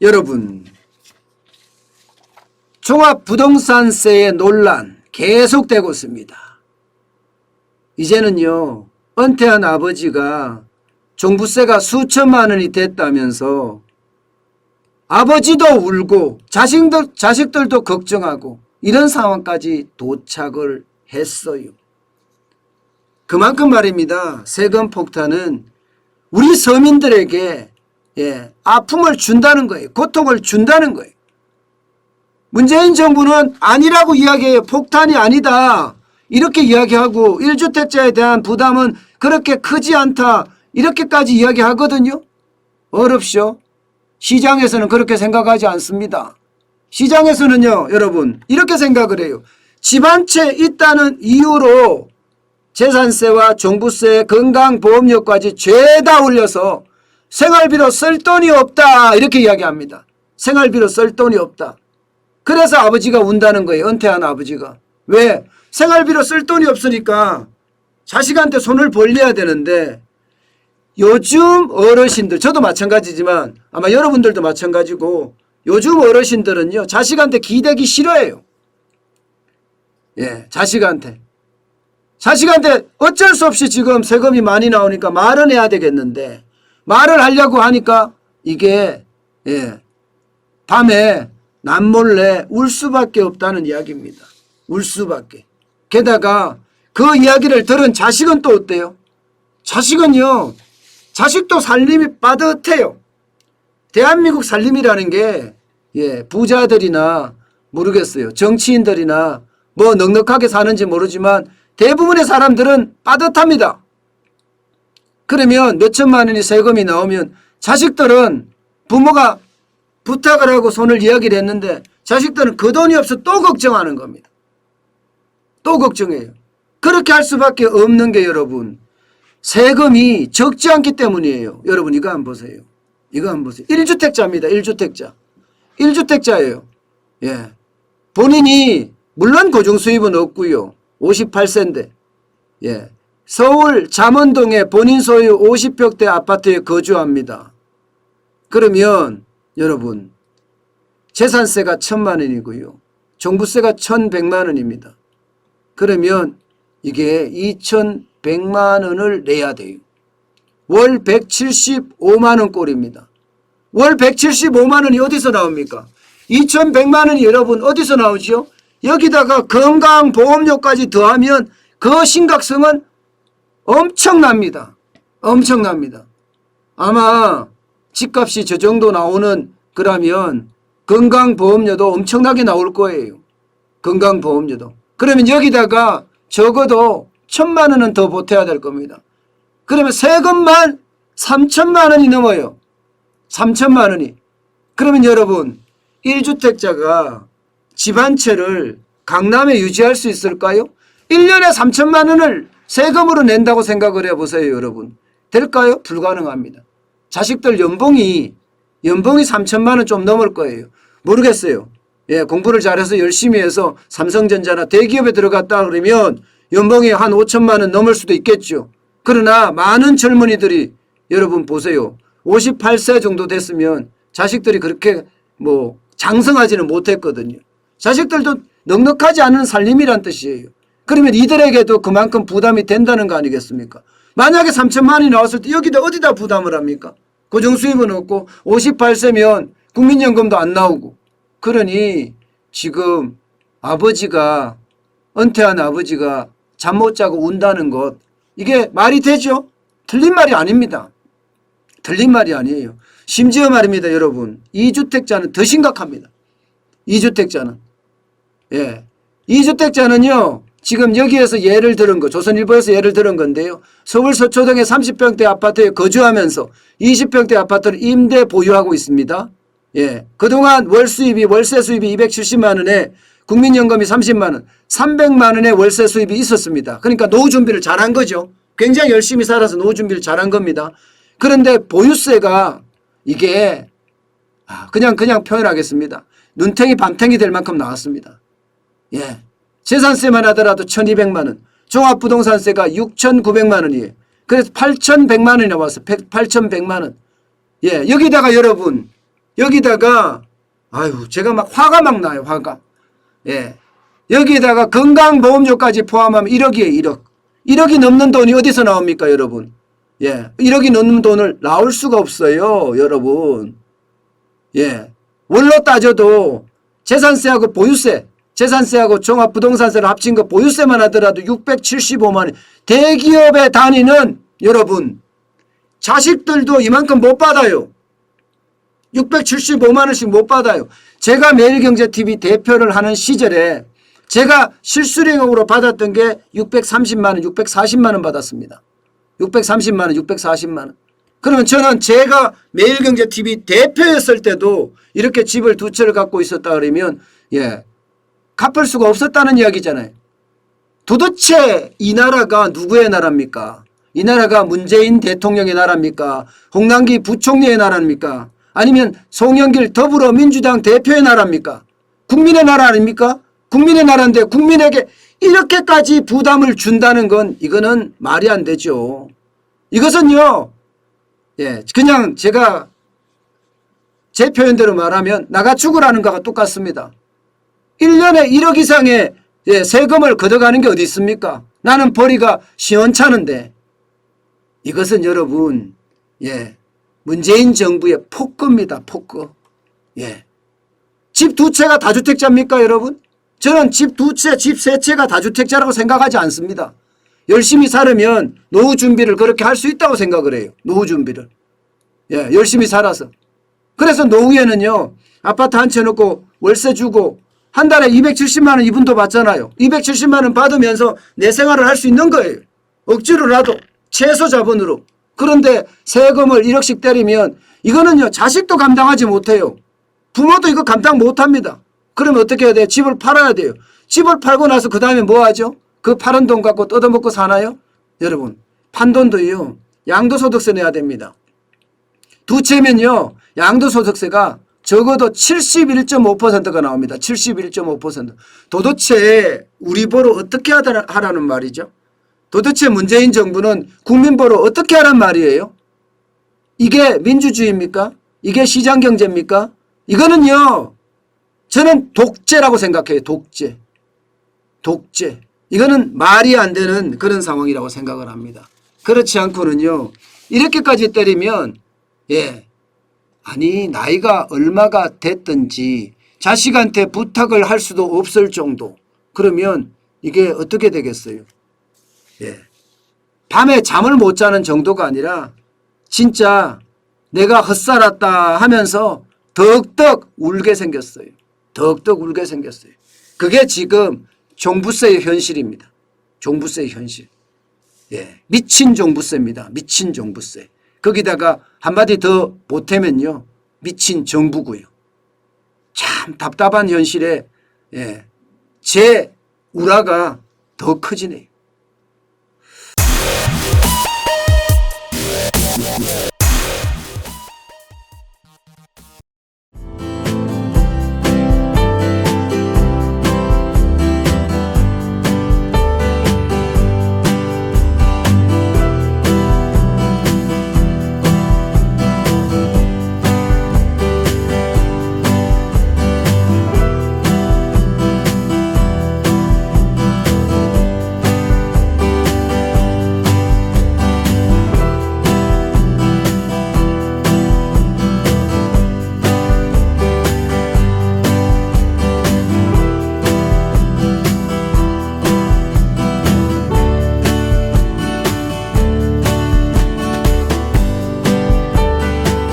여러분, 종합부동산세의 논란 계속되고 있습니다. 이제는요, 은퇴한 아버지가 종부세가 수천만 원이 됐다면서 아버지도 울고 자식들도 걱정하고 이런 상황까지 도착을 했어요. 그만큼 말입니다. 세금 폭탄은 우리 서민들에게 아픔을 준다는 거예요. 고통을 준다는 거예요. 문재인 정부는 아니라고 이야기해요. 폭탄이 아니다. 이렇게 이야기하고 1주택자에 대한 부담은 그렇게 크지 않다. 이렇게까지 이야기하거든요. 어렵쇼? 시장에서는 그렇게 생각하지 않습니다. 시장에서는요, 여러분, 이렇게 생각을 해요. 집 한 채 있다는 이유로 재산세와 종부세, 건강보험료까지 죄다 올려서 생활비로 쓸 돈이 없다. 이렇게 이야기합니다. 생활비로 쓸 돈이 없다. 그래서 아버지가 운다는 거예요. 은퇴한 아버지가. 왜? 생활비로 쓸 돈이 없으니까 자식한테 손을 벌려야 되는데 요즘 어르신들, 저도 마찬가지지만 아마 여러분들도 마찬가지고 요즘 어르신들은요, 자식한테 기대기 싫어해요. 자식한테 어쩔 수 없이 지금 세금이 많이 나오니까 말은 해야 되겠는데 말을 하려고 하니까 이게 밤에 남몰래 울 수밖에 없다는 이야기입니다. 울 수밖에. 게다가 그 이야기를 들은 자식은 또 어때요? 자식은요, 자식도 살림이 빠듯해요. 대한민국 살림이라는 게 부자들이나 모르겠어요. 정치인들이나 뭐 넉넉하게 사는지 모르지만 대부분의 사람들은 빠듯합니다. 그러면 몇천만 원이 세금이 나오면 자식들은 부모가 부탁을 하고 손을 이야기를 했는데 자식들은 그 돈이 없어 또 걱정하는 겁니다. 또 걱정해요. 그렇게 할 수밖에 없는 게 여러분, 세금이 적지 않기 때문이에요. 여러분 이거 한번 보세요. 이거 한번 보세요. 1주택자입니다. 1주택자. 1주택자예요. 본인이 물론 고정수입은 없고요. 58세인데 서울 잠원동에 본인 소유 50평대 아파트에 거주합니다. 그러면 여러분 재산세가 1,000만 원이고요. 종부세가 1,100만 원입니다. 그러면 이게 2,100만 원을 내야 돼요. 월 175만 원 꼴입니다. 월 175만 원이 어디서 나옵니까? 2,100만 원이 여러분 어디서 나오죠? 여기다가 건강보험료까지 더하면 그 심각성은 엄청납니다. 엄청납니다. 아마 집값이 저 정도 나오는 그러면 건강보험료도 엄청나게 나올 거예요. 건강보험료도. 그러면 여기다가 적어도 1,000만 원은 더 보태야 될 겁니다. 그러면 세금만 3,000만 원이 넘어요. 3,000만 원이. 그러면 여러분 1주택자가 집 한 채를 강남에 유지할 수 있을까요? 1년에 3,000만 원을 세금으로 낸다고 생각을 해보세요. 여러분. 될까요? 불가능합니다. 자식들 연봉이 3,000만 원 좀 넘을 거예요. 모르겠어요. 공부를 잘해서 열심히 해서 삼성전자나 대기업에 들어갔다 그러면 연봉이 한 5천만 원 넘을 수도 있겠죠. 그러나 많은 젊은이들이 여러분 보세요. 58세 정도 됐으면 자식들이 그렇게 뭐 장성하지는 못했거든요. 자식들도 넉넉하지 않은 살림이란 뜻이에요. 그러면 이들에게도 그만큼 부담이 된다는 거 아니겠습니까? 만약에 3,000만 원이 나왔을 때 여기다 어디다 부담을 합니까? 고정수입은 없고 58세면 국민연금도 안 나오고. 그러니 지금 아버지가 은퇴한 아버지가 잠 못 자고 운다는 것, 이게 말이 되죠? 틀린 말이 아닙니다. 틀린 말이 아니에요. 심지어 말입니다. 여러분 2주택자는 더 심각합니다. 2주택자는 2주택자는요 지금 여기에서 예를 들은 거, 조선일보에서 예를 들은 건데요. 서울 서초동의 30평대 아파트에 거주하면서 20평대 아파트를 임대 보유하고 있습니다. 그동안 월세 수입이 270만 원에 국민연금이 30만 원, 300만 원의 월세 수입이 있었습니다. 그러니까 노후 준비를 잘한 거죠. 굉장히 열심히 살아서 노후 준비를 잘한 겁니다. 그런데 보유세가 이게 그냥 표현하겠습니다. 눈탱이 밤탱이 될 만큼 나왔습니다. 재산세만 하더라도 1,200만 원, 종합부동산세가 6,900만 원이에요. 그래서 8,100만 원이 나왔어요. 8,100만 원. 여기다가 여러분 여기다가 아유 제가 막 화가 막 나요. 화가. 예. 여기다가 건강보험료까지 포함하면 1억이에요. 1억. 1억이 넘는 돈이 어디서 나옵니까 여러분. 예. 1억이 넘는 돈을 나올 수가 없어요 여러분. 예. 원로 따져도 재산세하고 보유세, 재산세하고 종합부동산세를 합친 거 보유세만 하더라도 675만 원. 대기업의 단위는 여러분 자식들도 이만큼 못 받아요. 675만 원씩 못 받아요. 제가 매일경제TV 대표를 하는 시절에 제가 실수령으로 받았던 게 630만 원, 640만 원 받았습니다. 630만 원, 640만 원. 그러면 저는 제가 매일경제TV 대표였을 때도 이렇게 집을 2채를 갖고 있었다 그러면 예, 갚을 수가 없었다는 이야기잖아요. 도대체 이 나라가 누구의 나라입니까? 이 나라가 문재인 대통령의 나라입니까? 홍남기 부총리의 나라입니까? 아니면 송영길 더불어민주당 대표의 나라입니까? 국민의 나라 아닙니까? 국민의 나라인데 국민에게 이렇게까지 부담을 준다는 건 이거는 말이 안 되죠. 이것은요. 예, 그냥 제가 제 표현대로 말하면 나가 죽으라는 거가 똑같습니다. 1년에 1억 이상의 예, 세금을 걷어가는 게 어디 있습니까? 나는 벌이가 시원찮은데 이것은 여러분 예, 문재인 정부의 폭거입니다. 폭거. 예. 집 2채가 다주택자입니까 여러분? 저는 집 2채, 집 3채가 다주택자라고 생각하지 않습니다. 열심히 살으면 노후 준비를 그렇게 할 수 있다고 생각을 해요. 노후 준비를. 예, 열심히 살아서. 그래서 노후에는요. 아파트 한 채 놓고 월세 주고 한 달에 270만 원 이분도 받잖아요. 270만 원 받으면서 내 생활을 할 수 있는 거예요. 억지로라도 최소 자본으로. 그런데 세금을 1억씩 때리면 이거는요. 자식도 감당하지 못해요. 부모도 이거 감당 못합니다. 그러면 어떻게 해야 돼요? 집을 팔아야 돼요. 집을 팔고 나서 그 다음에 뭐 하죠? 그 파는 돈 갖고 뜯어먹고 사나요? 여러분 판 돈도요. 양도소득세 내야 됩니다. 2채면요. 양도소득세가 적어도 71.5%가 나옵니다. 71.5%. 도대체 우리 보러 어떻게 하라는 말이죠? 도대체 문재인 정부는 국민 보러 어떻게 하란 말이에요? 이게 민주주의입니까? 이게 시장경제입니까? 이거는요. 저는 독재라고 생각해요. 독재. 독재. 이거는 말이 안 되는 그런 상황이라고 생각을 합니다. 그렇지 않고는요. 이렇게까지 때리면 예. 아니 나이가 얼마가 됐든지 자식한테 부탁을 할 수도 없을 정도. 그러면 이게 어떻게 되겠어요? 예. 밤에 잠을 못 자는 정도가 아니라 진짜 내가 헛살았다 하면서 덕덕 울게 생겼어요. 덕덕 울게 생겼어요. 그게 지금 종부세의 현실입니다. 종부세의 현실. 예. 미친 종부세입니다. 미친 종부세. 거기다가 한마디 더 보태면요. 미친 정부고요. 참 답답한 현실에 예. 제 우라가 더 커지네요.